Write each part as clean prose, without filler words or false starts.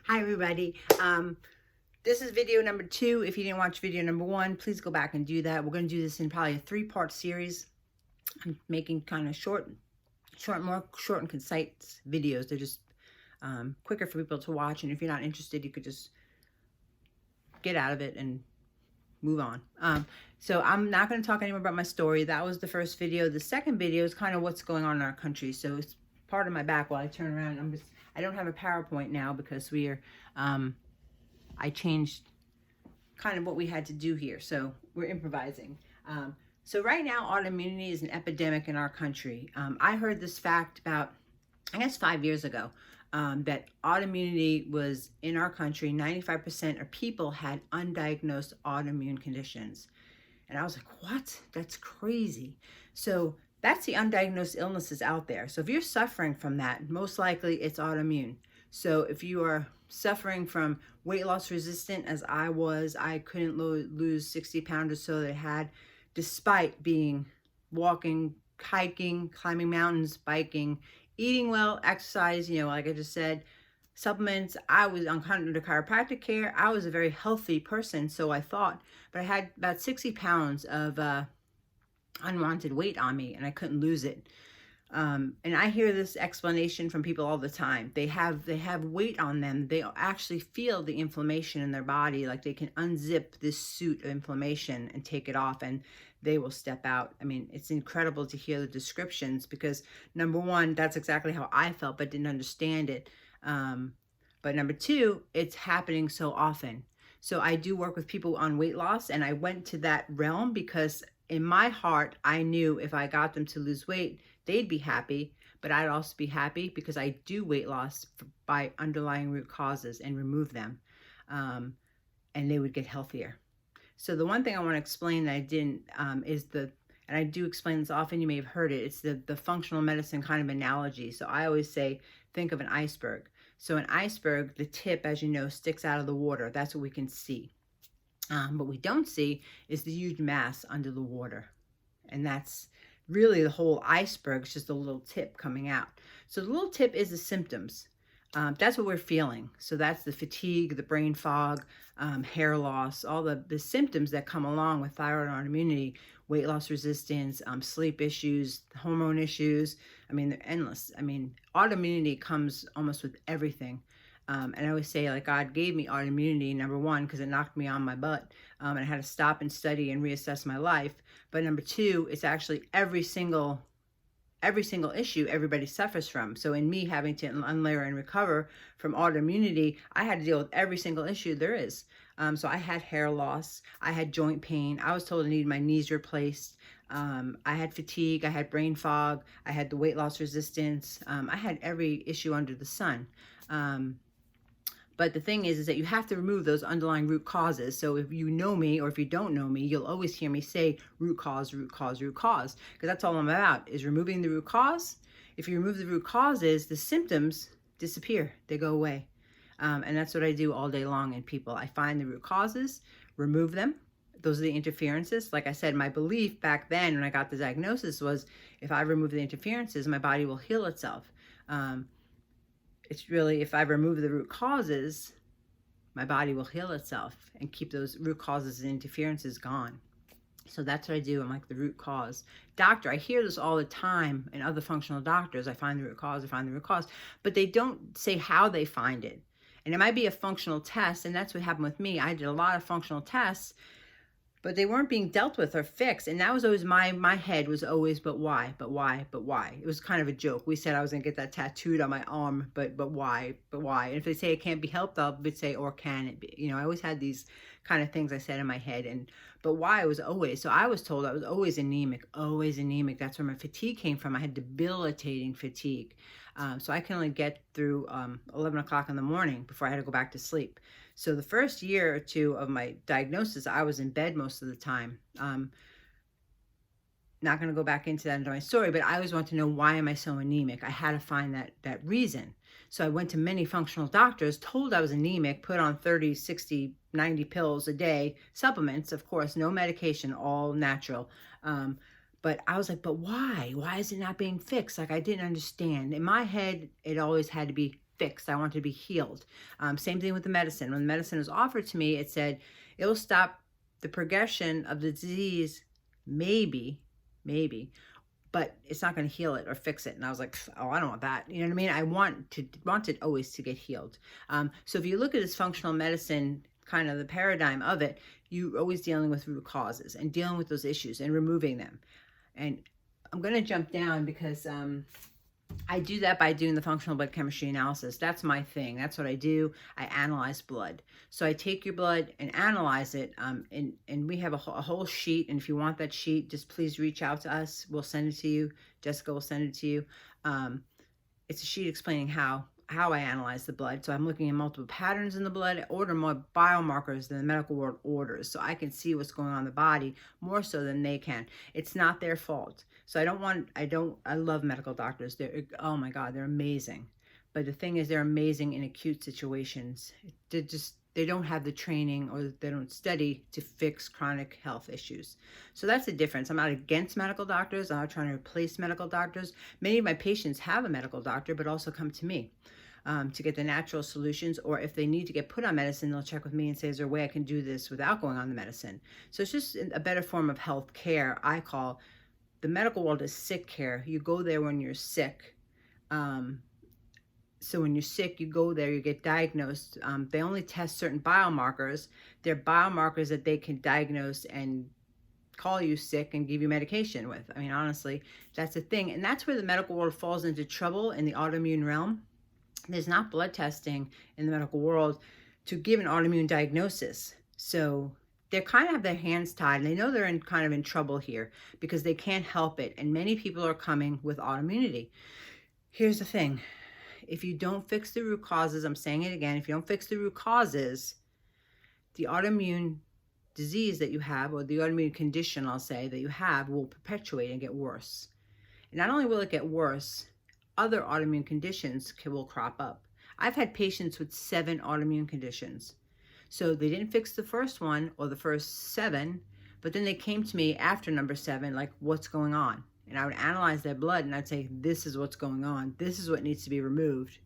Hi everybody. This is video number 2. If you didn't watch video number 1, please go back and do that. We're going to do this in probably a 3-part series. I'm making kind of more short and concise videos. They're just quicker for people to watch, and if you're not interested, you could just get out of it and move on. So I'm not going to talk anymore about my story. That was the first video. The second video is kind of what's going on in our country. So it's part of my back while I turn around. I don't have a PowerPoint now because I changed kind of what we had to do here. So we're improvising. So right now, autoimmunity is an epidemic in our country. I heard this fact about, I guess, 5 years ago, that autoimmunity was in our country. 95% of people had undiagnosed autoimmune conditions. And I was like, what? That's crazy. So that's the undiagnosed illnesses out there. So if you're suffering from that, most likely it's autoimmune. So if you are suffering from weight loss resistant, as I was, I couldn't lose 60 pounds or so that I had, despite being walking, hiking, climbing mountains, biking, eating well, exercise, like I just said, supplements. I was under chiropractic care. I was a very healthy person, so I thought, but I had about 60 pounds of unwanted weight on me, and I couldn't lose it. And I hear this explanation from people all the time. They have weight on them. They actually feel the inflammation in their body, like they can unzip this suit of inflammation and take it off, and they will step out. I mean, it's incredible to hear the descriptions because, number one, that's exactly how I felt, but didn't understand it. But number two, it's happening so often. So I do work with people on weight loss, and I went to that realm because in my heart, I knew if I got them to lose weight, they'd be happy, but I'd also be happy because I do weight loss by underlying root causes and remove them, and they would get healthier. So the one thing I want to explain that I didn't is and I do explain this often, you may have heard it, it's the functional medicine kind of analogy. So I always say, think of an iceberg. So an iceberg, the tip, as you know, sticks out of the water. That's what we can see. What we don't see is the huge mass under the water. And that's really the whole iceberg. It's just a little tip coming out. So the little tip is the symptoms. That's what we're feeling. So that's the fatigue, the brain fog, hair loss, all the symptoms that come along with thyroid autoimmunity, weight loss resistance, sleep issues, hormone issues. I mean, they're endless. I mean, autoimmunity comes almost with everything. And I always say, like, God gave me autoimmunity, number one, because it knocked me on my butt. And I had to stop and study and reassess my life. But number two, it's actually every single issue everybody suffers from. So in me having to unlayer and recover from autoimmunity, I had to deal with every single issue there is. So I had hair loss, I had joint pain, I was told I needed my knees replaced, I had fatigue, I had brain fog, I had the weight loss resistance, I had every issue under the sun. But the thing is that you have to remove those underlying root causes. So if you know me or if you don't know me, you'll always hear me say root cause, root cause, root cause, because that's all I'm about, is removing the root cause. If you remove the root causes, the symptoms disappear. They go away. And that's what I do all day long in people. I find the root causes, remove them. Those are the interferences. Like I said, my belief back then when I got the diagnosis was if I remove the interferences, my body will heal itself. It's really, if I remove the root causes, my body will heal itself and keep those root causes and interferences gone. So that's what I do. I'm like the root cause doctor. I hear this all the time in other functional doctors. I find the root cause, I find the root cause, but they don't say how they find it. And it might be a functional test, and that's what happened with me. I did a lot of functional tests, but they weren't being dealt with or fixed. And that was always my head was always, but why, but why, but why? It was kind of a joke. We said I was gonna get that tattooed on my arm, but why, but why? And if they say it can't be helped, I'll say, or can it be? I always had these kind of things I said in my head, but why was always, so I was told I was always anemic, always anemic. That's where my fatigue came from. I had debilitating fatigue. So I can only get through 11 o'clock in the morning before I had to go back to sleep. So the first year or two of my diagnosis, I was in bed most of the time. Not going to go back into that into my story, but I always want to know, why am I so anemic? I had to find that reason. So I went to many functional doctors, told I was anemic, put on 30, 60, 90 pills a day, supplements, of course, no medication, all natural. But I was like, but why? Why is it not being fixed? Like, I didn't understand. In my head, it always had to be fixed. I want to be healed. Same thing with the medicine. When the medicine was offered to me, it said it will stop the progression of the disease, maybe, but it's not going to heal it or fix it. And I was like, oh, I don't want that. You know what I mean? I wanted always to get healed. So if you look at this functional medicine, kind of the paradigm of it, you're always dealing with root causes and dealing with those issues and removing them. And I'm going to jump down because I do that by doing the functional blood chemistry analysis. That's my thing. That's what I do. I analyze blood. So I take your blood and analyze it. And we have a whole sheet. And if you want that sheet, just please reach out to us. We'll send it to you. Jessica will send it to you. It's a sheet explaining how I analyze the blood. So I'm looking at multiple patterns in the blood. I order more biomarkers than the medical world orders. So I can see what's going on in the body more so than they can. It's not their fault. So I love medical doctors. Oh my God, they're amazing. But the thing is, they're amazing in acute situations. They don't have the training, or they don't study to fix chronic health issues. So that's the difference. I'm not against medical doctors. I'm not trying to replace medical doctors. Many of my patients have a medical doctor, but also come to me to get the natural solutions. Or if they need to get put on medicine, they'll check with me and say, is there a way I can do this without going on the medicine? So it's just a better form of health care. I call the medical world is sick care. You go there when you're sick. So when you're sick, you go there, you get diagnosed. They only test certain biomarkers. They're biomarkers that they can diagnose and call you sick and give you medication with. I mean, honestly, that's the thing. And that's where the medical world falls into trouble in the autoimmune realm. There's not blood testing in the medical world to give an autoimmune diagnosis. So they kind of have their hands tied, and they know they're kind of in trouble here because they can't help it. And many people are coming with autoimmunity. Here's the thing. If you don't fix the root causes, I'm saying it again, if you don't fix the root causes, the autoimmune disease that you have, or the autoimmune condition, I'll say, that you have, will perpetuate and get worse. And not only will it get worse, other autoimmune conditions will crop up. I've had patients with 7 autoimmune conditions. So they didn't fix the first one or the first 7, but then they came to me after number 7, like, what's going on? And I would analyze their blood and I'd say, this is what's going on. This is what needs to be removed.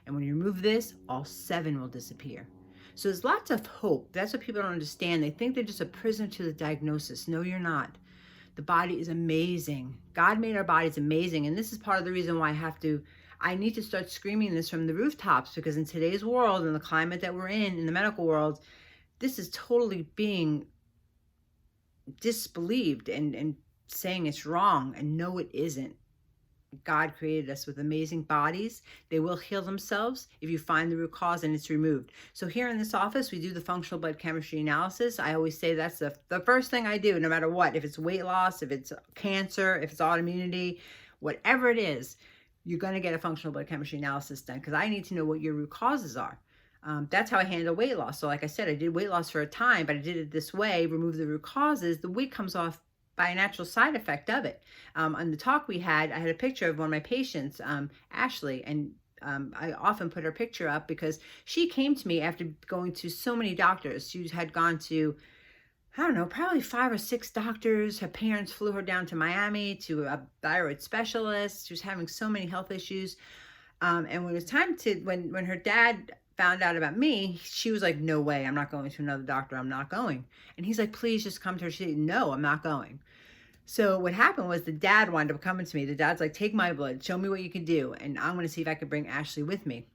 And when you remove this, all 7 will disappear. So there's lots of hope. That's what people don't understand. They think they're just a prisoner to the diagnosis. No, you're not. The body is amazing. God made our bodies amazing. And this is part of the reason why I need to start screaming this from the rooftops, because in today's world and the climate that we're in the medical world, this is totally being disbelieved and saying it's wrong. And no, it isn't. God created us with amazing bodies. They will heal themselves if you find the root cause and it's removed. So here in this office, we do the functional blood chemistry analysis. I always say that's the first thing I do, no matter what. If it's weight loss, if it's cancer, if it's autoimmunity, whatever it is, you're going to get a functional blood chemistry analysis done, because I need to know what your root causes are. That's how I handle weight loss. So like I said, I did weight loss for a time, but I did it this way, remove the root causes. The weight comes off by a natural side effect of it. On the talk we had, I had a picture of one of my patients, Ashley, and I often put her picture up because she came to me after going to so many doctors. She had gone to, I don't know, probably 5 or 6 doctors. Her parents flew her down to Miami to a thyroid specialist. She was having so many health issues. And when it was time when her dad found out about me, she was like, no way, I'm not going to another doctor. I'm not going. And he's like, please just come to her. She said, no, I'm not going. So what happened was the dad wound up coming to me. The dad's like, take my blood, show me what you can do, and I'm going to see if I can bring Ashley with me.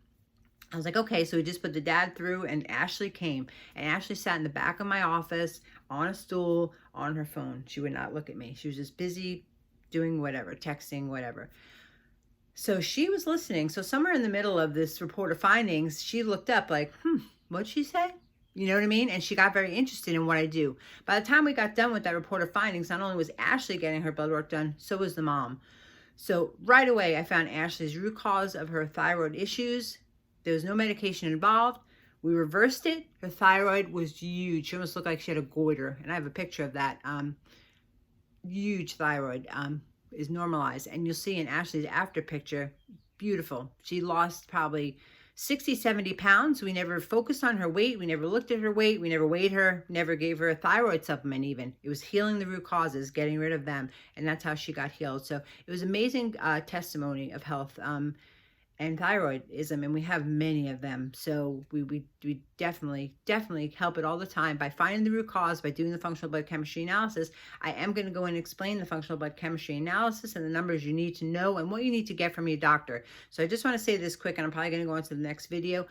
I was like, okay. So we just put the dad through, and Ashley came. And Ashley sat in the back of my office on a stool on her phone. She would not look at me. She was just busy doing whatever, texting, whatever. So she was listening. So somewhere in the middle of this report of findings, she looked up like, what'd she say? You know what I mean? And she got very interested in what I do. By the time we got done with that report of findings, not only was Ashley getting her blood work done, so was the mom. So right away, I found Ashley's root cause of her thyroid issues. There was no medication involved. We reversed it. Her thyroid was huge. She almost looked like she had a goiter. And I have a picture of that. Huge thyroid is normalized. And you'll see in Ashley's after picture, beautiful. She lost probably 60, 70 pounds. We never focused on her weight. We never looked at her weight. We never weighed her, never gave her a thyroid supplement even. It was healing the root causes, getting rid of them. And that's how she got healed. So it was amazing testimony of health. And and thyroidism, and we have many of them. So we definitely help it all the time by finding the root cause, by doing the functional blood chemistry analysis. I am going to go and explain the functional blood chemistry analysis and the numbers you need to know and what you need to get from your doctor. So I just want to say this quick, and I'm probably going to go into the next video.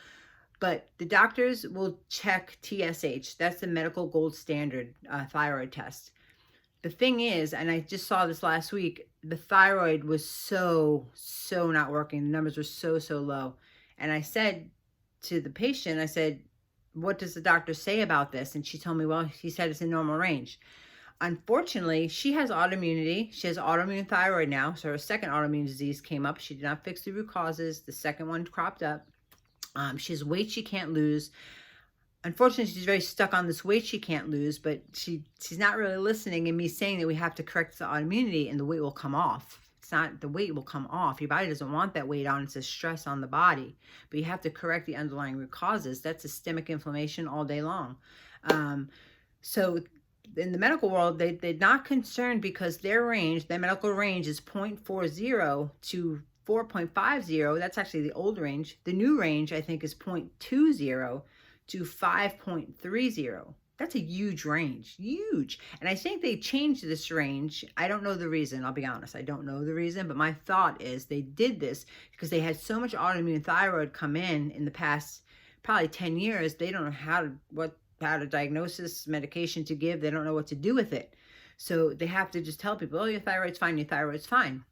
But the doctors will check TSH. That's the medical gold standard thyroid test. The thing is, and I just saw this last week, the thyroid was so not working. The numbers were so low. And I said to the patient, I said, what does the doctor say about this? And she told me, well, he said it's in normal range. Unfortunately, she has autoimmunity. She has autoimmune thyroid now. So her second autoimmune disease came up. She did not fix the root causes. The second one cropped up. She has weight she can't lose. Unfortunately, she's very stuck on this weight she can't lose, but she's not really listening and me saying that we have to correct the autoimmunity and the weight will come off. It's not the weight will come off. Your body doesn't want that weight on. It's a stress on the body. But you have to correct the underlying root causes. That's systemic inflammation all day long. So in the medical world, they're not concerned because their medical range is 0.40 to 4.50. That's actually the old range. The new range, I think, is 0.20 to 5.30. That's a huge range, huge. And I think they changed this range. I don't know the reason, I'll be honest. I don't know the reason, but my thought is they did this because they had so much autoimmune thyroid come in the past probably 10 years. They don't know how to diagnose this, medication to give. They don't know what to do with it. So they have to just tell people, oh, your thyroid's fine, your thyroid's fine.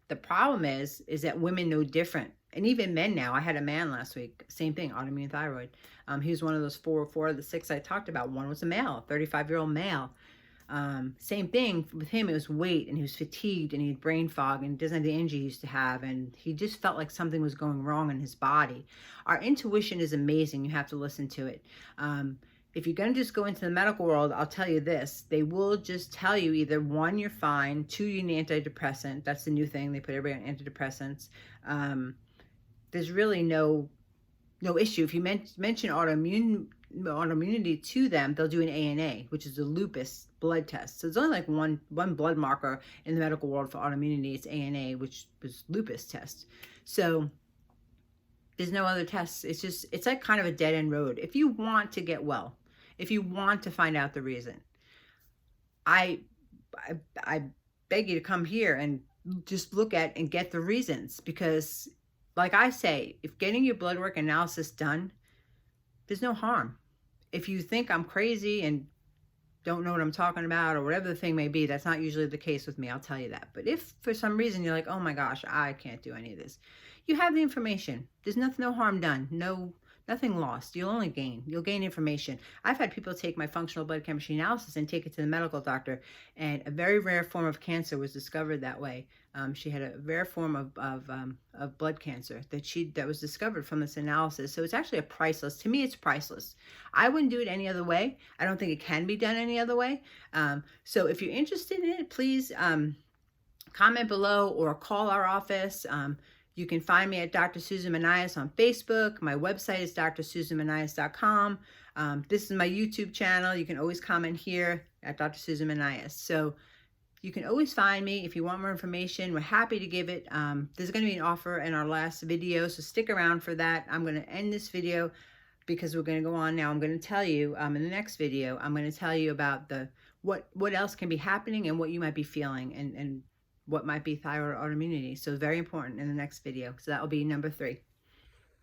The problem is that women know different. And even men now. I had a man last week, same thing, autoimmune thyroid. He was one of those four of the 6 I talked about. One was a male, 35-year-old male. Same thing with him. It was weight, and he was fatigued, and he had brain fog, and doesn't have the energy he used to have, and he just felt like something was going wrong in his body. Our intuition is amazing. You have to listen to it. If you're going to just go into the medical world, I'll tell you this. They will just tell you either 1, you're fine, 2, you need antidepressant. That's the new thing. They put everybody on antidepressants. There's really no issue. If you mention autoimmunity to them, they'll do an ANA, which is a lupus blood test. So it's only like one blood marker in the medical world for autoimmunity. It's ANA, which was lupus test. So there's no other tests. It's like kind of a dead end road. If you want to get well, if you want to find out the reason, I beg you to come here and just look at and get the reasons, because like I say, if getting your blood work analysis done, there's no harm. If you think I'm crazy and don't know what I'm talking about or whatever the thing may be, that's not usually the case with me, I'll tell you that. But if for some reason you're like, oh my gosh, I can't do any of this, you have the information. There's no harm done. Nothing lost. You'll only gain. You'll gain information. I've had people take my functional blood chemistry analysis and take it to the medical doctor, and a very rare form of cancer was discovered that way. She had a rare form of blood cancer that was discovered from this analysis. So it's actually priceless. To me, it's priceless. I wouldn't do it any other way. I don't think it can be done any other way. So if you're interested in it, please comment below or call our office. You can find me at Dr. Susan Monias on Facebook. My website is drsusanmonias.com. This is my YouTube channel. You can always comment here at Dr. Susan Monias. So you can always find me. If you want more information, we're happy to give it. There's going to be an offer in our last video, so stick around for that. I'm going to end this video because we're going to go on now. I'm going to tell you in the next video, I'm going to tell you about what else can be happening and what you might be feeling and what might be thyroid autoimmunity. So very important in the next video. So that will be number 3.